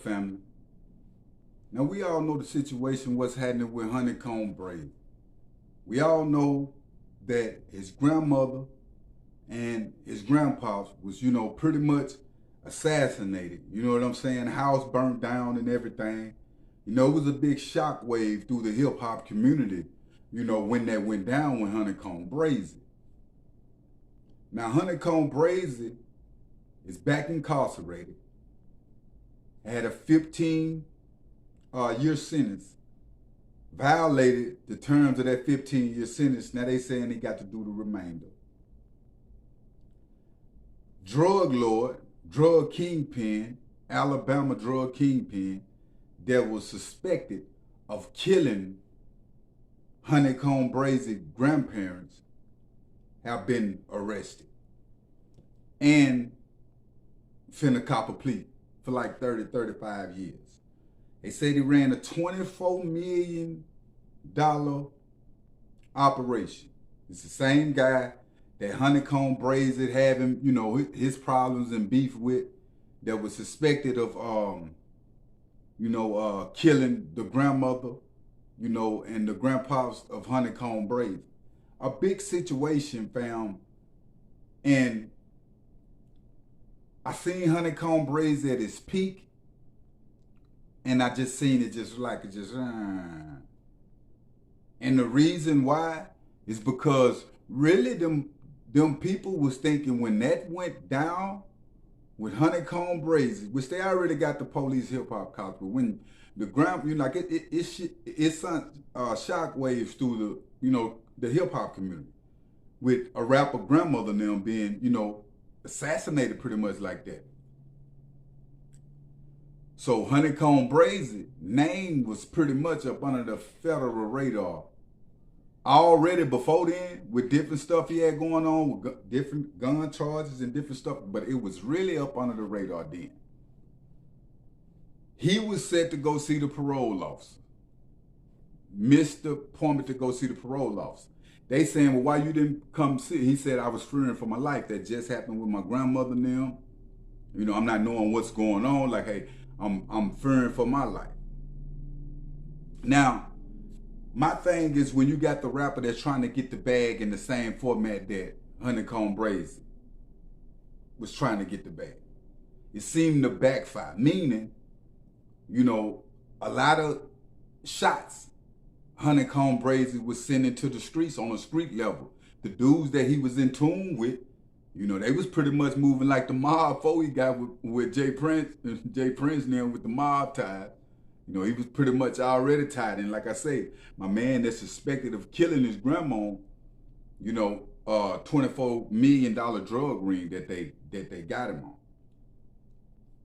family. Now, we all know the situation, what's happening with HoneyKomb Brazy. We all know that his grandmother and his grandpa was, pretty much assassinated. You know what I'm saying? House burnt down and everything. It was a big shockwave through the hip hop community, when that went down with HoneyKomb Brazy. Now, HoneyKomb Brazy is back incarcerated, had a 15-year sentence, violated the terms of that 15-year sentence. Now they saying he got to do the remainder. Drug lord, drug kingpin, Alabama drug kingpin that was suspected of killing HoneyKomb Brazy grandparents have been arrested and finna cop a plea for like 30, 35 years. They said he ran a $24 million operation. It's the same guy that HoneyKomb Brazy having, his problems and beef with, that was suspected of, killing the grandmother, and the grandpas of HoneyKomb Brazy. A big situation, fam. And I seen HoneyKomb Brazy at his peak, and I just seen it and the reason why is because really them people was thinking when that went down with HoneyKomb Brazy, which they already got the police hip hop cops, but when the it sent shockwaves through the hip hop community with a rapper grandmother and them being assassinated pretty much like that. So HoneyKomb Brazy name was pretty much up under the federal radar already before then, with different stuff he had going on, with different gun charges and different stuff, but it was really up under the radar then. He was set to go see the parole officer. Mr. appointment to go see the parole officer. They saying, well, why you didn't come see? He said, I was fearing for my life. That just happened with my grandmother and them. I'm not knowing what's going on. Like, hey, I'm fearing for my life. Now, my thing is when you got the rapper that's trying to get the bag in the same format that HoneyKomb Brazy was trying to get the bag, it seemed to backfire. Meaning, a lot of shots HoneyKomb Brazy was sending to the streets on a street level. The dudes that he was in tune with, they was pretty much moving like the mob before he got with Jay Prince now with the mob ties. He was pretty much already tied in. Like I say, my man that's suspected of killing his grandma, $24 million drug ring that they got him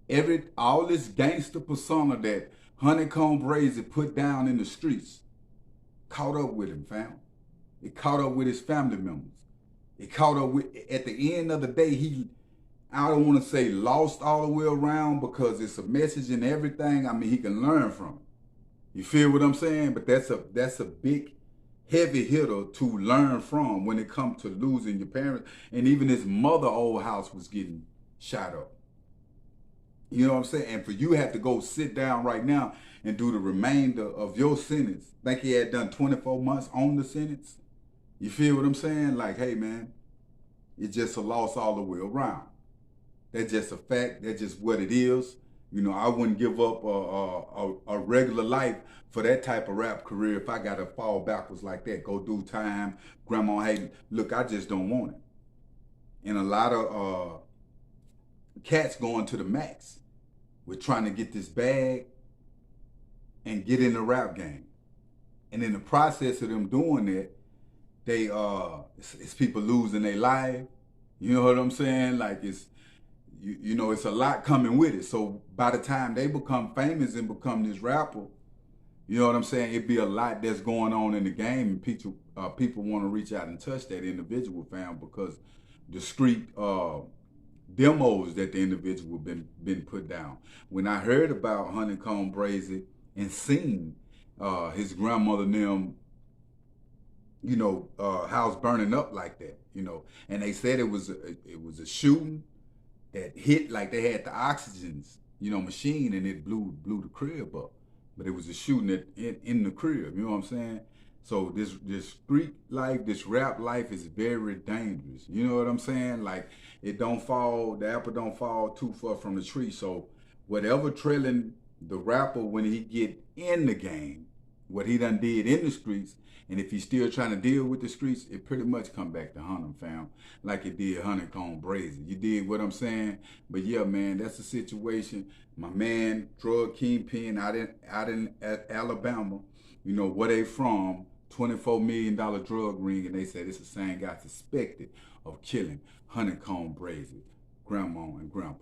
on. All this gangster persona that HoneyKomb Brazy put down in the streets caught up with him, fam. It caught up with his family members. It caught up with, at the end of the day, I don't want to say lost all the way around because it's a message and everything. I mean, he can learn from it. You feel what I'm saying? But that's a big, heavy hitter to learn from when it comes to losing your parents. And even his mother old house was getting shot up. You know what I'm saying? And for you have to go sit down right now and do the remainder of your sentence. I think he had done 24 months on the sentence. You feel what I'm saying? Like, hey, man, it's just a loss all the way around. That's just a fact. That's just what it is. I wouldn't give up a regular life for that type of rap career if I got to fall backwards like that. Go do time. Grandma, hey, look, I just don't want it. And a lot of cats going to the max with trying to get this bag and get in the rap game. And in the process of them doing that, it's people losing their life. You know what I'm saying? Like it's a lot coming with it. So by the time they become famous and become this rapper, you know what I'm saying? It'd be a lot that's going on in the game, and people want to reach out and touch that individual, fam, because the street demos that the individual been put down. When I heard about HoneyKomb Brazy and seen his grandmother and them, house burning up like that, and they said it was a shooting that hit, like they had the oxygens machine, and it blew the crib up. But it was a shooting in the crib. You know what I'm saying? So this street life, this rap life is very dangerous. You know what I'm saying? Like the apple don't fall too far from the tree. So whatever trailing the rapper when he get in the game, what he done did in the streets, and if he's still trying to deal with the streets, it pretty much come back to hunt him, fam, like it did HoneyKomb Brazy. You dig what I'm saying? But yeah, man, that's the situation. My man, drug kingpin out in Alabama, where they from, $24 million drug ring, and they said it's the same guy suspected of killing HoneyKomb Brazy, grandma and grandpa.